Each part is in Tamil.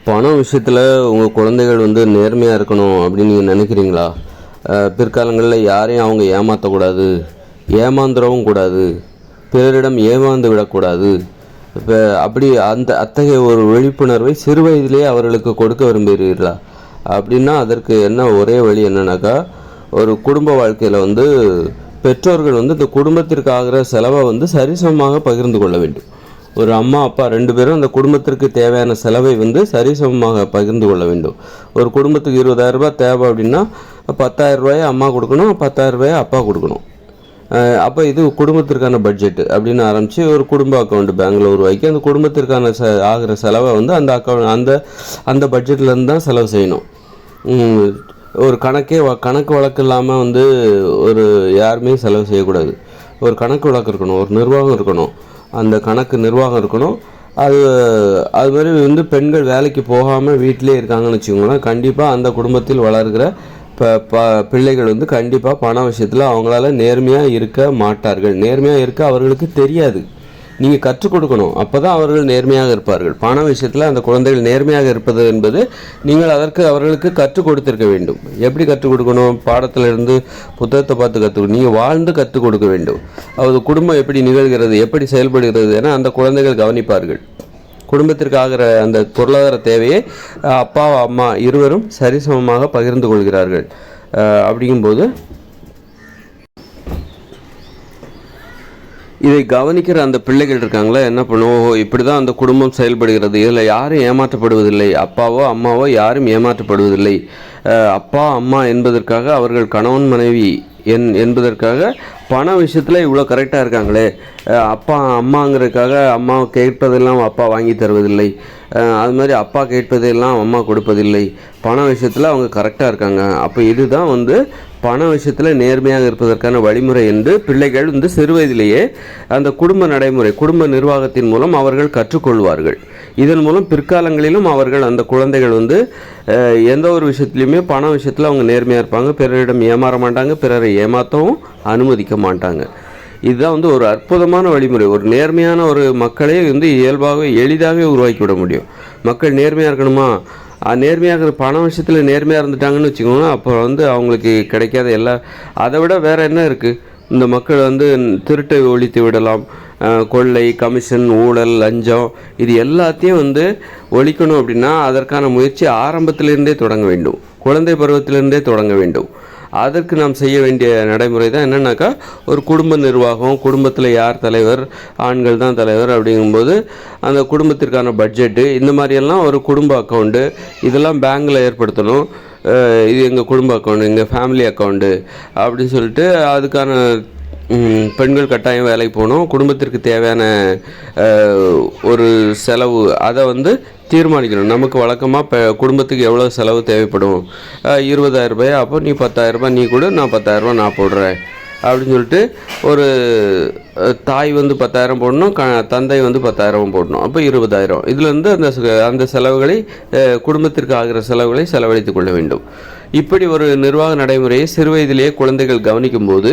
பணம் விஷயத்தில் உங்கள் குழந்தைகள் வந்து நேர்மையாக இருக்கணும் அப்படின்னு நீங்கள் நினைக்கிறீங்களா? பிற்காலங்களில் யாரையும் அவங்க ஏமாற்றக்கூடாது, ஏமாந்துடவும் கூடாது, பிறரிடம் ஏமாந்து விடக்கூடாது. இப்போ அப்படி அத்தகைய ஒரு விழிப்புணர்வை சிறு வயதிலேயே அவர்களுக்கு கொடுக்க விரும்புகிறீர்களா? அப்படின்னா அதற்கு என்ன ஒரே வழி என்னன்னாக்கா, ஒரு குடும்ப வாழ்க்கையில் வந்து பெற்றோர்கள் வந்து இந்த குடும்பத்திற்கு ஆகிற செலவை வந்து சரிசமமாக பகிர்ந்து கொள்ள வேண்டும். ஒரு அம்மா அப்பா 2 பேரும் அந்த குடும்பத்திற்கு தேவையான செலவை வந்து சரிசமமாக பகிர்ந்து கொள்ள வேண்டும். ஒரு குடும்பத்துக்கு 20,000 ரூபாய் தேவை அப்படின்னா 10,000 ரூபாயை அம்மா கொடுக்கணும், 10,000 ரூபாயை அப்பா கொடுக்கணும். அப்போ இது குடும்பத்திற்கான பட்ஜெட்டு அப்படின்னு ஆரம்பித்து ஒரு குடும்ப அக்கௌண்ட்டு பேங்கில் உருவாக்கி அந்த குடும்பத்திற்கான ஆகிற செலவை வந்து அந்த அந்த பட்ஜெட்லேருந்து தான் செலவு செய்யணும். ஒரு கணக்கு வழக்கு இல்லாமல் வந்து ஒரு யாருமே செலவு செய்யக்கூடாது. ஒரு கணக்கு வழக்கு இருக்கணும், ஒரு நிர்வாகம் இருக்கணும், அந்த கணக்கு நிர்வாகம் இருக்கணும். அது மாதிரி வந்து பெண்கள் வேலைக்கு போகாமல் வீட்டிலே இருக்காங்கன்னு வச்சுக்கோங்களேன், கண்டிப்பாக அந்த குடும்பத்தில் வளர்கிற பிள்ளைகள் வந்து கண்டிப்பாக பண விஷயத்தில் அவங்களால நேர்மையாக இருக்க மாட்டார்கள். நேர்மையாக இருக்க அவர்களுக்கு தெரியாது. நீங்கள் கற்றுக் கொடுக்கணும், அப்போ தான் அவர்கள் நேர்மையாக இருப்பார்கள். பண விஷயத்தில் அந்த குழந்தைகள் நேர்மையாக இருப்பது என்பது நீங்கள் அவர்களுக்கு கற்றுக் கொடுத்திருக்க வேண்டும். எப்படி கற்றுக் கொடுக்கணும்? பாடத்திலிருந்து புத்தகத்தை பார்த்து கற்றுக்கணும். நீங்கள் வாழ்ந்து கற்றுக் கொடுக்க வேண்டும். அது குடும்பம் எப்படி நிகழ்கிறது, எப்படி செயல்படுகிறது என அந்த குழந்தைகள் கவனிப்பார்கள். குடும்பத்திற்கு ஆகிற அந்த பொருளாதார தேவையை அப்பா அம்மா இருவரும் சரிசமமாக பகிர்ந்து கொள்கிறார்கள். அப்படிங்கும்போது இதை கவனிக்கிற அந்த பிள்ளைகள் இருக்காங்களா, என்ன பண்ணுவோம், இப்படி தான் அந்த குடும்பம் செயல்படுகிறது, இதில் யாரும் ஏமாற்றப்படுவதில்லை, அப்பாவோ அம்மாவோ யாரும் ஏமாற்றப்படுவதில்லை. அப்பா அம்மா என்பதற்காக அவர்கள் கணவன் மனைவி என்பதற்காக பண விஷயத்தில் இவ்வளோ கரெக்டாக இருக்காங்களே, அப்பா அம்மாங்கிறதுக்காக அம்மா கேட்பதெல்லாம் அப்பா வாங்கி தருவதில்லை, அது மாதிரி அப்பா கேட்பதெல்லாம் அம்மா கொடுப்பதில்லை, பண விஷயத்தில் அவங்க கரெக்டாக இருக்காங்க. அப்போ இதுதான் வந்து பண விஷயத்தில் நேர்மையாக இருப்பதற்கான வழிமுறை என்று பிள்ளைகள் வந்து சிறுவயதிலேயே அந்த குடும்ப நடைமுறை, குடும்ப நிர்வாகத்தின் மூலம் அவர்கள் கற்றுக்கொள்வார்கள். இதன் மூலம் பிற்காலங்களிலும் அவர்கள் அந்த குழந்தைகள் வந்து எந்த ஒரு விஷயத்துலையுமே பண விஷயத்தில் அவங்க நேர்மையாக இருப்பாங்க, பிறரிடம் ஏமாற மாட்டாங்க, பிறரை ஏமாற்றவும் அனுமதிக்க மாட்டாங்க. இதுதான் வந்து ஒரு அற்புதமான வழிமுறை. ஒரு நேர்மையான ஒரு மக்களை வந்து இயல்பாகவே எளிதாகவே உருவாக்கி விட முடியும். மக்கள் நேர்மையாக இருக்கணுமா, நேர்மையாக பண விஷயத்தில் நேர்மையாக இருந்துட்டாங்கன்னு வச்சுக்கோங்க, அப்போ வந்து அவங்களுக்கு கிடைக்காத அதை விட வேறு என்ன இருக்குது? இந்த மக்கள் வந்து திருட்டை ஒழித்து விடலாம். கொள்ளை, கமிஷன், ஊழல், லஞ்சம், இது எல்லாத்தையும் வந்து ஒழிக்கணும் அப்படின்னா அதற்கான முயற்சி ஆரம்பத்திலிருந்தே தொடங்க வேண்டும், குழந்தை பருவத்திலிருந்தே தொடங்க வேண்டும். அதற்கு நாம் செய்ய வேண்டிய நடைமுறை தான் என்னென்னாக்கா, ஒரு குடும்ப நிர்வாகம், குடும்பத்தில் யார் தலைவர், ஆண்கள் தான் தலைவர் அப்படிங்கும்போது அந்த குடும்பத்திற்கான பட்ஜெட்டு, இந்த மாதிரியெல்லாம் ஒரு குடும்ப அக்கௌண்ட்டு இதெல்லாம் பேங்கில் ஏற்படுத்தணும். இது எங்கள் குடும்ப அக்கௌண்ட்டு, எங்கள் ஃபேமிலி அக்கௌண்ட்டு அப்படின்னு சொல்லிட்டு அதுக்கான பெண்கள் கட்டாயம் வேலைக்கு போகணும். குடும்பத்திற்கு தேவையான ஒரு செலவு அதை வந்து தீர்மானிக்கணும். நமக்கு வழக்கமாக குடும்பத்துக்கு எவ்வளோ செலவு தேவைப்படும், 20,000 ரூபாய், அப்போ நீ 10,000 ரூபாய் நீ கொடு, நான் 10,000 ரூபாய் நான் போடுறேன் அப்படின்னு சொல்லிட்டு ஒரு தாய் வந்து 10,000 போடணும், தந்தை வந்து 10,000 போடணும், அப்போ 20,000. இதுலேருந்து அந்த செலவுகளை குடும்பத்திற்கு ஆகிற செலவுகளை செலவழித்து கொள்ள வேண்டும். இப்படி ஒரு நிர்வாக நடைமுறையை சிறுவயதிலேயே குழந்தைகள் கவனிக்கும் போது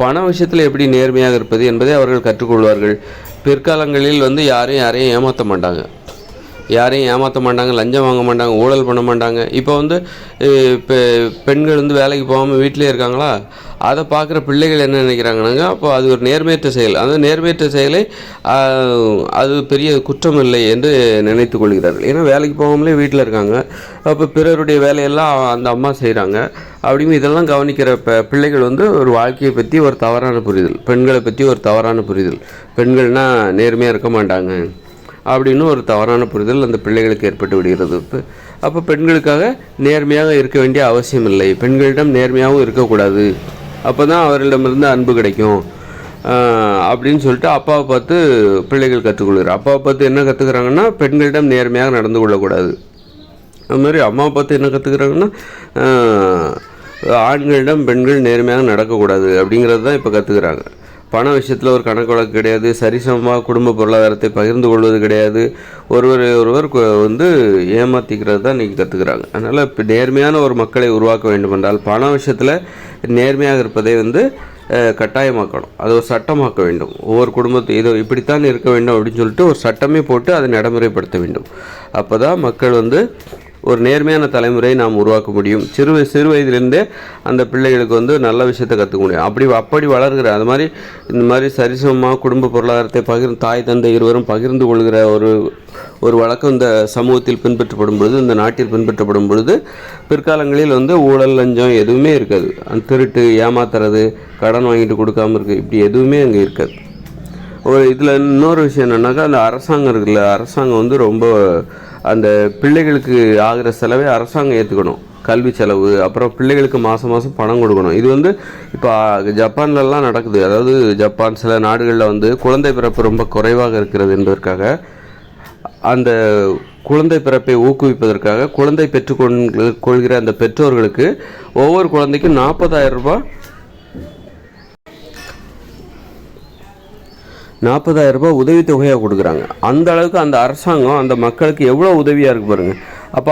பண விஷயத்தில் எப்படி நேர்மையாக இருப்பது என்பதை அவர்கள் கற்றுக்கொள்வார்கள். பிற்காலங்களில் வந்து யாரையும் ஏமாற்ற மாட்டாங்க, லஞ்சம் வாங்க மாட்டாங்க, ஊழல் பண்ண மாட்டாங்க. இப்போ வந்து பெண்கள் வந்து வேலைக்கு போகாமல் வீட்டிலே இருக்காங்களா, அதை பார்க்குற பிள்ளைகள் என்ன நினைக்கிறாங்கன்னாங்க, அப்போ அது ஒரு நேர்மையற்ற செயல், அந்த நேர்மையற்ற செயலை அது பெரிய குற்றம் இல்லை என்று நினைத்து கொள்கிறார்கள். ஏன்னா வேலைக்கு போகாமலே வீட்டில் இருக்காங்க, அப்போ பிறருடைய வேலையெல்லாம் அந்த அம்மா செய்கிறாங்க. அப்படியும் இதெல்லாம் கவனிக்கிற பிள்ளைகள் வந்து ஒரு வாழ்க்கையை பற்றி ஒரு தவறான புரிதல், பெண்களை பற்றி ஒரு தவறான புரிதல், பெண்கள்னால் நேர்மையாக இருக்க மாட்டாங்க அப்படின்னு ஒரு தவறான புரிதல் அந்த பிள்ளைகளுக்கு ஏற்பட்டு விடுகிறது. அப்போ பெண்களுக்காக நேர்மையாக இருக்க வேண்டிய அவசியம் இல்லை, பெண்களிடம் நேர்மையாகவும் இருக்கக்கூடாது, அப்போ தான் அவர்களிடமிருந்து அன்பு கிடைக்கும் அப்படின்னு சொல்லிட்டு அப்பாவை பார்த்து பிள்ளைகள் கற்றுக்கொள்கிறார். அப்பாவை பார்த்து என்ன கற்றுக்கிறாங்கன்னா, பெண்களிடம் நேர்மையாக நடந்து கொள்ளக்கூடாது. அதுமாதிரி அம்மாவை பார்த்து என்ன கற்றுக்கிறாங்கன்னா, ஆண்களிடம் பெண்கள் நேர்மையாக நடக்கக்கூடாது அப்படிங்கிறது தான் இப்போ கற்றுக்கிறாங்க. பண விஷயத்தில் ஒரு கணக்கு வழக்கு கிடையாது, சரிசமமாக குடும்ப பொருளாதாரத்தை பகிர்ந்து கொள்வது கிடையாது, ஒருவர் வந்து ஏமாற்றிக்கிறது தான் இன்றைக்கி கற்றுக்கிறாங்க. அதனால் இப்போ நேர்மையான ஒரு மக்களை உருவாக்க வேண்டும் என்றால் பண விஷயத்தில் நேர்மையாக இருப்பதை வந்து கட்டாயமாக்கணும். அது ஒரு சட்டமாக்க வேண்டும். ஒவ்வொரு குடும்பத்தை இது இப்படித்தான் இருக்க வேண்டும் அப்படின்னு சொல்லிட்டு ஒரு சட்டமே போட்டு அதை நடைமுறைப்படுத்த வேண்டும். அப்போ தான் மக்கள் ஒரு நேர்மையான தலைமுறையை நாம் உருவாக்க முடியும். சிறு வயதிலிருந்தே அந்த பிள்ளைகளுக்கு நல்ல விஷயத்தை கற்றுக்க முடியும். அப்படி வளர்கிற அது மாதிரி இந்த மாதிரி சரிசமமாக குடும்ப பொருளாதாரத்தை தாய் தந்தை இருவரும் பகிர்ந்து கொள்கிற ஒரு வழக்கம் இந்த சமூகத்தில் பின்பற்றப்படும் பொழுது, இந்த நாட்டில் பின்பற்றப்படும் பொழுது பிற்காலங்களில் ஊழல் லஞ்சம் எதுவுமே இருக்காது. அந்த திருட்டு, ஏமாத்துறது, கடன் வாங்கிட்டு கொடுக்காமல் இருக்குது, இப்படி எதுவுமே அங்கே இருக்காது. இதில் இன்னொரு விஷயம் என்னென்னாக்கா, அந்த அரசாங்கம் இருக்குல்ல, அரசாங்கம் ரொம்ப அந்த பிள்ளைகளுக்கு ஆகிற செலவை அரசாங்கம் ஏற்றுக்கணும். கல்வி செலவு, அப்புறம் பிள்ளைகளுக்கு மாதம் மாதம் பணம் கொடுக்கணும். இது இப்போ ஜப்பான்லலாம் நடக்குது. அதாவது ஜப்பான் சில நாடுகளில் குழந்தை பிறப்பு ரொம்ப குறைவாக இருக்கிறது என்பதற்காக அந்த குழந்தை பிறப்பை ஊக்குவிப்பதற்காக குழந்தை பெற்றுக்கொள்கிற அந்த பெற்றோர்களுக்கு ஒவ்வொரு குழந்தைக்கும் 40,000 ரூபாய் உதவித்தொகையாக கொடுக்குறாங்க. அந்த அளவுக்கு அந்த அரசாங்கம் அந்த மக்களுக்கு எவ்வளோ உதவியாக இருக்கு பாருங்கள். அப்போ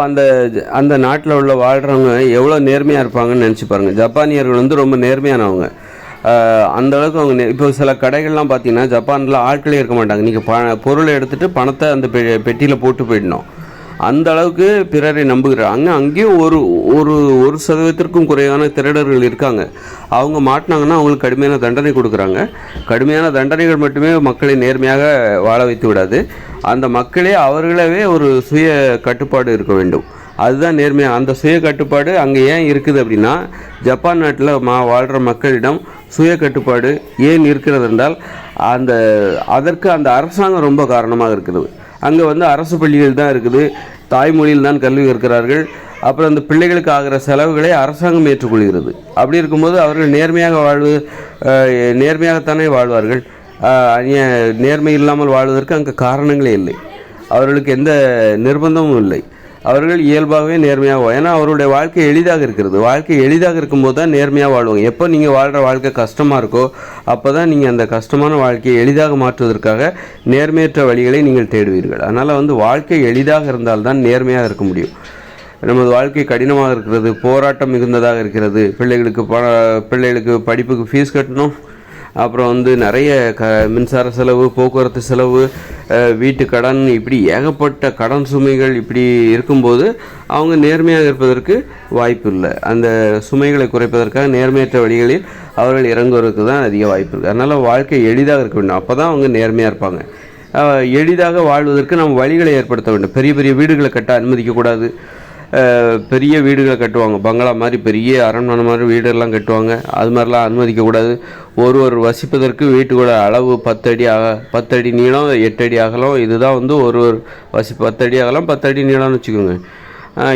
அந்த நாட்டில் வாழ்கிறவங்க எவ்வளோ நேர்மையாக இருப்பாங்கன்னு நினச்சி பாருங்கள். ஜப்பானியர்கள் ரொம்ப நேர்மையானவங்க. அந்த அளவுக்கு அவங்க இப்போ சில கடைகள்லாம் பார்த்தீங்கன்னா ஜப்பானில் ஆட்களே இருக்க மாட்டாங்க. நீங்கள் பொருளை எடுத்துகிட்டு பணத்தை அந்த பெட்டியில் போட்டு போயிடணும். அந்த அளவுக்கு பிறரை நம்புகிறாங்க. அங்கேயும் ஒரு சதவீதத்திற்கும் குறைவான திருடர்கள் இருக்காங்க. அவங்க மாட்டினாங்கன்னா அவங்களுக்கு கடுமையான தண்டனை கொடுக்குறாங்க. கடுமையான தண்டனைகள் மட்டுமே மக்களை நேர்மையாக வாழ வைத்து விடாது. அந்த மக்களே அவர்களவே ஒரு சுய கட்டுப்பாடு இருக்க வேண்டும். அதுதான் நேர்மையாக. அந்த சுய கட்டுப்பாடு அங்கே ஏன் இருக்குது அப்படின்னா, ஜப்பான் நாட்டில் வாழ்கிற மக்களிடம் சுய கட்டுப்பாடு ஏன் இருக்கிறது என்றால் அதற்கு அந்த அரசாங்கம் ரொம்ப காரணமாக இருக்கிறது. அங்கே அரசு பள்ளிகள் தான் இருக்குது, தாய்மொழியில் தான் கல்வி கற்கிறார்கள். அப்புறம் அந்த பிள்ளைகளுக்கு ஆகிற செலவுகளை அரசாங்கம் ஏற்றுக்கொள்கிறது. அப்படி இருக்கும்போது அவர்கள் நேர்மையாகத்தானே வாழ்வார்கள். நேர்மை இல்லாமல் வாழ்வதற்கு அங்கே காரணங்களே இல்லை. அவர்களுக்கு எந்த நிர்பந்தமும் இல்லை. அவர்கள் இயல்பாகவே நேர்மையாக ஏன்னா அவருடைய வாழ்க்கை எளிதாக இருக்கிறது. வாழ்க்கை எளிதாக இருக்கும்போது தான் நேர்மையாக வாழ்வாங்க. எப்போ நீங்கள் வாழ்கிற வாழ்க்கை கஷ்டமாக இருக்கோ அப்போ தான் நீங்கள் அந்த கஷ்டமான வாழ்க்கையை எளிதாக மாற்றுவதற்காக நேர்மையற்ற வழிகளை நீங்கள் தேடுவீர்கள். அதனால் வாழ்க்கை எளிதாக இருந்தால்தான் நேர்மையாக இருக்க முடியும். நமது வாழ்க்கை கடினமாக இருக்கிறது, போராட்டம் மிகுந்ததாக இருக்கிறது. பிள்ளைகளுக்கு படிப்புக்கு ஃபீஸ் கட்டணும், அப்புறம் நிறைய மின்சார செலவு, போக்குவரத்து செலவு, வீட்டு கடன், இப்படி ஏகப்பட்ட கடன் சுமைகள் இப்படி இருக்கும்போது அவங்க நேர்மையாக இருப்பதற்கு வாய்ப்பு இல்லை. அந்த சுமைகளை குறைப்பதற்காக நேர்மையற்ற வழிகளில் அவர்கள் இறங்குவதற்கு தான் அதிக வாய்ப்பு இருக்குது. அதனால் வாழ்க்கை எளிதாக இருக்க வேண்டும். அப்போ தான் அவங்க நேர்மையாக இருப்பாங்க. எளிதாக வாழ்வதற்கு நம்ம வழிகளை ஏற்படுத்த வேண்டும். பெரிய பெரிய வீடுகளை கட்ட அனுமதிக்கக்கூடாது. பெரிய வீடுகளை கட்டுவாங்க, பங்களா மாதிரி பெரிய அரண்மனை மாதிரி வீடெல்லாம் கட்டுவாங்க. அது மாதிரிலாம் அனுமதிக்கக்கூடாது. ஒருவர் வசிப்பதற்கு வீட்டுக்கூட அளவு 10 அடி நீளம், 8 அடி அகலம். இதுதான் ஒரு 10 அடி அகலம், 10 அடி நீளம்னு வச்சுக்கோங்க.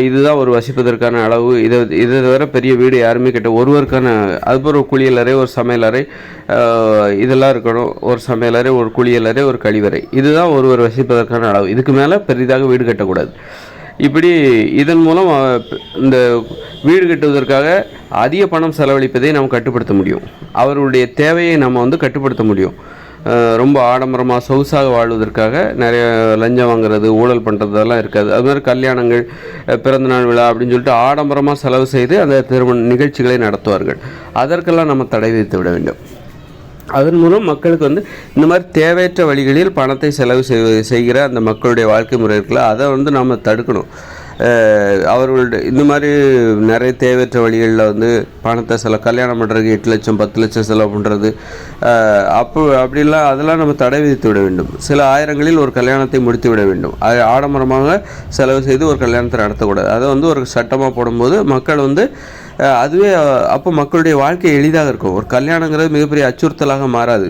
இதுதான் ஒரு வசிப்பதற்கான அளவு. இதை தவிர பெரிய வீடு யாருமே ஒருவருக்கான அதுபோல் ஒரு குளியலறை, ஒரு சமையலறை, இதெல்லாம் இருக்கணும். ஒரு சமையலறை, ஒரு குளியலறை, ஒரு கழிவறை. இதுதான் ஒருவர் வசிப்பதற்கான அளவு. இதுக்கு மேலே பெரிதாக வீடு கட்டக்கூடாது. இப்படி இதன் மூலம் இந்த வீடு கட்டுவதற்காக அதிக பணம் செலவழிப்பதை நாம் கட்டுப்படுத்த முடியும். அவர்களுடைய தேவையை நம்ம கட்டுப்படுத்த முடியும். ரொம்ப ஆடம்பரமாக சொகுசாக வாழ்வதற்காக நிறைய லஞ்சம் வாங்குறது, ஊழல் பண்ணுறதெல்லாம் இருக்காது. அது மாதிரி கல்யாணங்கள், பிறந்தநாள் விழா அப்படின்னு சொல்லிட்டு ஆடம்பரமாக செலவு செய்து அந்த திருமண நிகழ்ச்சிகளை நடத்துவார்கள். அதற்கெல்லாம் நம்ம தடை விதித்து விட வேண்டும். அதன் மூலம் மக்களுக்கு இந்த மாதிரி தேவையற்ற வழிகளில் பணத்தை செலவு செய்கிற அந்த மக்களுடைய வாழ்க்கை முறை இருக்குல்ல, அதை நம்ம தடுக்கணும். அவர்களுடைய இந்த மாதிரி நிறைய தேவையற்ற வழிகளில் பணத்தை கல்யாணம் பண்ணுறதுக்கு 8 லட்சம் 10 லட்சம் செலவு பண்ணுறது, அப்படிலாம் அதெல்லாம் நம்ம தடை விதித்து விட வேண்டும். சில ஆயிரங்களில் ஒரு கல்யாணத்தை முடித்து விட வேண்டும். அதை ஆடம்பரமாக செலவு செய்து ஒரு கல்யாணத்தை நடத்தக்கூடாது. அதை ஒரு சட்டமாக போடும்போது மக்கள் அதுவே அப்போ மக்களுடைய வாழ்க்கை எளிதாக இருக்கும். ஒரு கல்யாணங்கிறது மிகப்பெரிய அச்சுறுத்தலாக மாறாது.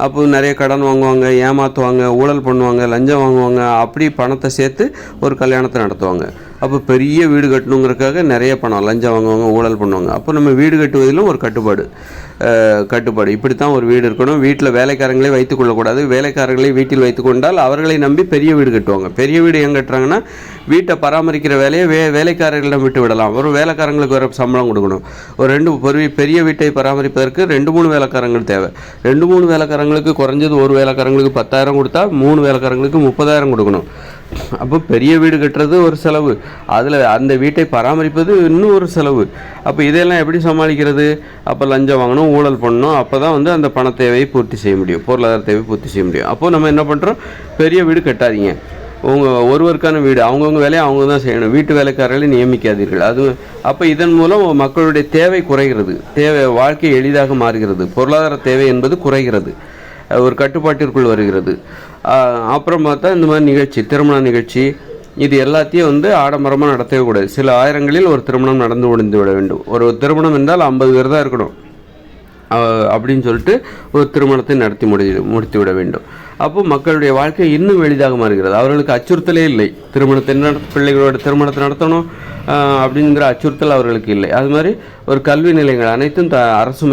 அப்போ நிறைய கடன் வாங்குவாங்க, ஏமாற்றுவாங்க, ஊழல் பண்ணுவாங்க, லஞ்சம் வாங்குவாங்க, அப்படி பணத்தை சேர்த்து ஒரு கல்யாணத்தை நடத்துவாங்க. அப்போ பெரிய வீடு கட்டணுங்கிறதுக்காக நிறைய பணம் லஞ்சம் வாங்குவாங்க, ஊழல் பண்ணுவாங்க. அப்போ நம்ம வீடு கட்டுவதிலும் ஒரு கட்டுப்பாடு இப்படித்தான் ஒரு வீடு இருக்கணும். வீட்டில் வேலைக்காரங்களே வைத்துக் கொள்ளக்கூடாது. வேலைக்காரர்களை வீட்டில் வைத்துக்கொண்டால் அவர்களை நம்பி பெரிய வீடு கட்டுவாங்க. பெரிய வீடு எங்கே கட்டுறாங்கன்னா வீட்டை பராமரிக்கிற வேலையை வேலைக்காரர்களிடம் விட்டு விடலாம். ஒரு வேலைக்காரங்களுக்கு வேறு சம்பளம் கொடுக்கணும். ஒரு பெரிய வீட்டை பராமரிப்பதற்கு 2-3 வேலைக்காரங்கள் தேவை. 2-3 வேலைக்காரங்களுக்கு குறைஞ்சது ஒரு வேலைக்காரங்களுக்கு 10,000 கொடுத்தா 3 வேலைக்காரங்களுக்கு 30,000 கொடுக்கணும். அப்போ பெரிய வீடு கட்டுறது ஒரு செலவு, அதில் அந்த வீட்டை பராமரிப்பது இன்னும் ஒரு செலவு. அப்போ இதையெல்லாம் எப்படி சமாளிக்கிறது? அப்போ லஞ்சம் வாங்கணும், ஊழல் பண்ணணும், அப்போ தான் வந்து அந்த பண தேவையை பூர்த்தி செய்ய முடியும், பொருளாதார தேவையை பூர்த்தி செய்ய முடியும். அப்போது நம்ம என்ன பண்ணுறோம்? பெரிய வீடு கட்டாதீங்க, உங்கள் ஒருவருக்கான வீடு, அவங்கவுங்க வேலையை அவங்க தான் செய்யணும், வீட்டு வேலைக்காரர்களை நியமிக்காதீர்கள். அது அப்போ இதன் மூலம் மக்களுடைய தேவை குறைகிறது, வாழ்க்கை எளிதாக மாறுகிறது, பொருளாதார தேவை என்பது குறைகிறது, ஒரு கட்டுப்பாட்டிற்குள் வருகிறது. அப்புறம் பார்த்தா இந்த மாதிரி நிகழ்ச்சி, திருமண நிகழ்ச்சி, இது எல்லாத்தையும் வந்து ஆடம்பரமாக நடத்தவே கூடாது. சில ஆயிரங்களில் ஒரு திருமணம் நடந்து முடிந்து விட வேண்டும். ஒரு திருமணம் என்றால் 50 பேர் தான் இருக்கணும் அப்படின்னு சொல்லிட்டு ஒரு திருமணத்தை முடித்து விட வேண்டும். அப்போ மக்களுடைய வாழ்க்கை இன்னும் எளிதாக மாறுகிறது. அவர்களுக்கு அச்சுறுத்தலே இல்லை. பிள்ளைகளோட திருமணத்தை நடத்தணும் அப்படிங்கிற அச்சுறுத்தல் அவர்களுக்கு இல்லை. அது மாதிரி ஒரு கல்வி நிலையங்கள் அனைத்தும் அரசு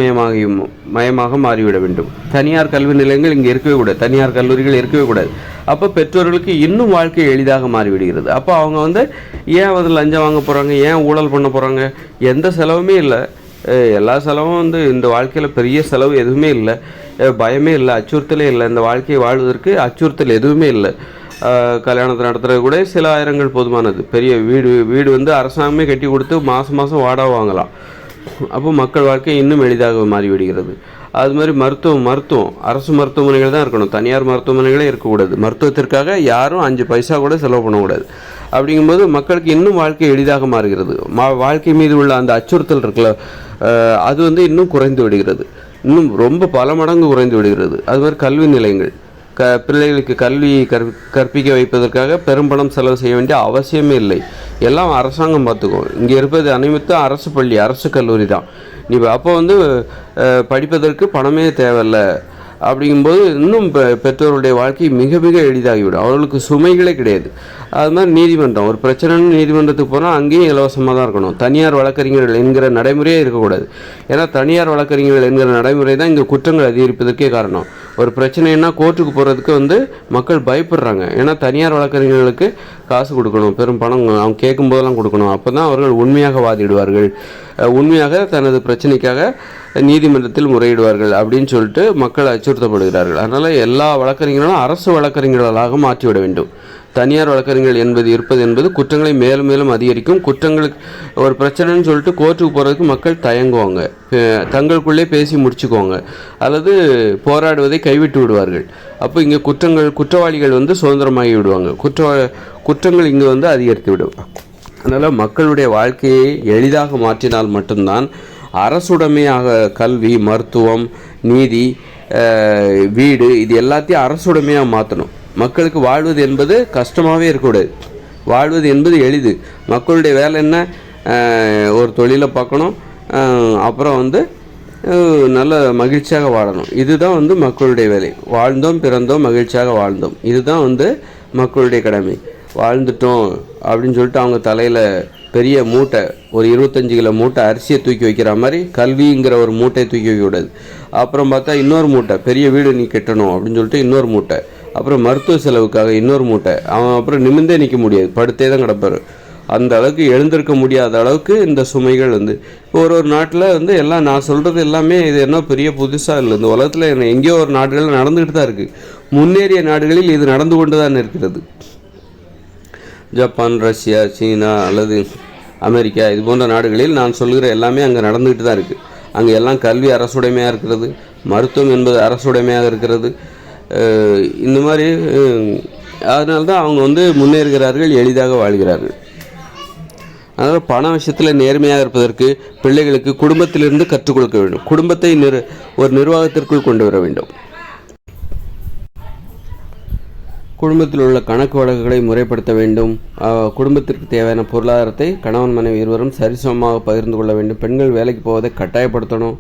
மயமாக மாறிவிட வேண்டும். தனியார் கல்வி நிலையங்கள் இங்கே இருக்கவே கூடாது, தனியார் கல்லூரிகள் இருக்கவே கூடாது. அப்போ பெற்றோர்களுக்கு இன்னும் வாழ்க்கை எளிதாக மாறிவிடுகிறது. அப்போ அவங்க வந்து ஏன் வந்து லஞ்சம் வாங்க போகிறாங்க, ஏன் ஊழல் பண்ண போகிறாங்க? எந்த செலவுமே இல்லை, எல்லா செலவும் வந்து இந்த வாழ்க்கையில் பெரிய செலவு எதுவுமே இல்லை, பயமே இல்லை, அச்சுறுத்தலே இல்லை. இந்த வாழ்க்கையை வாழ்வதற்கு அச்சுறுத்தல் எதுவுமே இல்லை. கல்யாணத்தை நடத்துறது கூட சில ஆயிரங்கள் போதுமானது. பெரிய வீடு வந்து அரசாங்கமே கட்டி கொடுத்து மாதம் வாடகை வாங்கலாம். அப்போ மக்கள் வாழ்க்கை இன்னும் எளிதாக மாறிவிடுகிறது. அது மாதிரி மருத்துவம் அரசு மருத்துவமனைகள் தான் இருக்கணும், தனியார் மருத்துவமனைகளே இருக்கக்கூடாது. மருத்துவத்திற்காக யாரும் 5 பைசா கூட செலவு பண்ணக்கூடாது. அப்படிங்கும்போது மக்களுக்கு இன்னும் வாழ்க்கை எளிதாக மாறுகிறது. வாழ்க்கை மீது உள்ள அந்த அச்சுறுத்தல் இருக்குல்ல, அது வந்து இன்னும் குறைந்து விடுகிறது, இன்னும் ரொம்ப பல மடங்கு குறைந்து விடுகிறது. அது மாதிரி கல்வி நிலையங்கள், பிள்ளைகளுக்கு கல்வி கற்பிக்க வைப்பதற்காக பெரும்பணம் செலவு செய்ய வேண்டிய அவசியமே இல்லை. எல்லாம் அரசாங்கம் பார்த்துக்கும். இங்கே இருப்பது அனைத்தும் அரசு பள்ளி, அரசு கல்லூரி தான். அப்போ வந்து படிப்பதற்கு பணமே தேவையில்லை. அப்படிங்கும்போது இன்னும் பெற்றோருடைய வாழ்க்கை மிக மிக எளிதாகிவிடும். அவர்களுக்கு சுமைகளே கிடையாது. அது மாதிரி நீதிமன்றம், ஒரு பிரச்சனைன்னு நீதிமன்றத்துக்கு போனால் அங்கேயும் இலவசமாக தான் இருக்கணும். தனியார் வழக்கறிஞர்கள் என்கிற நடைமுறையே இருக்கக்கூடாது. ஏன்னா தனியார் வழக்கறிஞர்கள் என்கிற நடைமுறை தான் இங்கே குற்றங்கள் அதிகரிப்பதற்கே காரணம். ஒரு பிரச்சனைன்னா கோர்ட்டுக்கு போகிறதுக்கு வந்து மக்கள் பயப்படுறாங்க. ஏன்னா தனியார் வழக்கறிஞர்களுக்கு காசு கொடுக்கணும், பெரும் பணம் அவங்க கேட்கும் போதெல்லாம் கொடுக்கணும். அப்போ தான் அவர்கள் உண்மையாக வாதிடுவார்கள், உண்மையாக தனது பிரச்சனைக்காக நீதிமன்றத்தில் முறையிடுவார்கள் அப்படின்னு சொல்லிட்டு மக்கள் அச்சுறுத்தப்படுகிறார்கள். அதனால் எல்லா வழக்கறிஞர்களும் அரசு வழக்கறிஞர்களாக மாற்றிவிட வேண்டும். தனியார் வழக்கறிஞர்கள் இருப்பது என்பது குற்றங்களை மேலும் மேலும் அதிகரிக்கும். குற்றங்களுக்கு ஒரு பிரச்சனைன்னு சொல்லிட்டு கோர்ட்டுக்கு போகிறதுக்கு மக்கள் தயங்குவாங்க, தங்களுக்குள்ளே பேசி முடிச்சுக்குவாங்க, அல்லது போராடுவதை கைவிட்டு விடுவார்கள். அப்போ இங்கே குற்றவாளிகள் வந்து சுதந்திரமாகி விடுவாங்க, குற்றங்கள் இங்கே வந்து அதிகரித்து விடும். அதனால் மக்களுடைய வாழ்க்கையை எளிதாக மாற்றினால் மட்டும்தான் அரசுடைமையாக கல்வி, மருத்துவம், நீதி, வீடு, இது எல்லாத்தையும் அரசுடைமையாக மாற்றணும். மக்களுக்கு வாழ்வது என்பது கஷ்டமாகவே இருக்கக்கூடாது, வாழ்வது என்பது எளிது. மக்களுடைய வேலை என்ன? ஒரு தொழிலை பார்க்கணும், அப்புறம் வந்து நல்ல மகிழ்ச்சியாக வாழணும். இதுதான் வந்து மக்களுடைய வேலை. வாழ்ந்தோம், பிறந்தோம், மகிழ்ச்சியாக வாழ்ந்தோம், இதுதான் வந்து மக்களுடைய கடமை. வாழ்ந்துட்டோம் அப்படின்னு சொல்லிட்டு அவங்க தலையில் பெரிய மூட்டை, ஒரு 25 கிலோ மூட்டை அரிசியை தூக்கி வைக்கிற மாதிரி கல்விங்கிற ஒரு மூட்டையை தூக்கி வைக்கக்கூடாது. அப்புறம் பார்த்தா இன்னொரு மூட்டை, பெரிய வீடு நீ கட்டணும் அப்படின்னு சொல்லிட்டு இன்னொரு மூட்டை, அப்புறம் மருத்துவ செலவுக்காக இன்னொரு மூட்டை. அவன் அப்புறம் நிமிர்ந்தே நிற்க முடியாது, படுத்தே தான் கிடப்பார். அந்த அளவுக்கு எழுந்திருக்க முடியாத அளவுக்கு இந்த சுமைகள் வந்து ஒரு நாட்டில் வந்து எல்லாம் நான் சொல்கிறது எல்லாமே இது என்ன பெரிய புதுசாக இல்லை. இந்த உலகத்தில் எங்கேயோ ஒரு நாடுகளில் நடந்துக்கிட்டு தான் இருக்குது. முன்னேறிய நாடுகளில் இது நடந்து கொண்டு தான் இருக்கிறது. ஜப்பான், ரஷ்யா, சீனா அல்லது அமெரிக்கா, இது போன்ற நாடுகளில் நான் சொல்கிற எல்லாமே அங்கே நடந்துக்கிட்டு தான் இருக்குது. அங்கே எல்லாம் கல்வி அரசுடைமையாக இருக்கிறது, மருத்துவம் என்பது அரசுடைமையாக இருக்கிறது. இந்த மாதிரி அதனால தான் அவங்க வந்து முன்னேறுகிறார்கள், எளிதாக வாழ்கிறார்கள். அதனால் பண விஷயத்தில் நேர்மையாக இருப்பதற்கு பிள்ளைகளுக்கு குடும்பத்திலிருந்து கற்றுக் கொடுக்க வேண்டும். குடும்பத்தை ஒரு நிர்வாகத்திற்குள் கொண்டு வர வேண்டும். குடும்பத்தில் உள்ள கணக்கு வழக்குகளை முறைப்படுத்த வேண்டும். குடும்பத்திற்கு தேவையான பொருளாதாரத்தை கணவன் மனைவி இருவரும் சரிசமமாக பகிர்ந்து கொள்ள வேண்டும். பெண்கள் வேலைக்கு போவதை கட்டாயப்படுத்தணும்.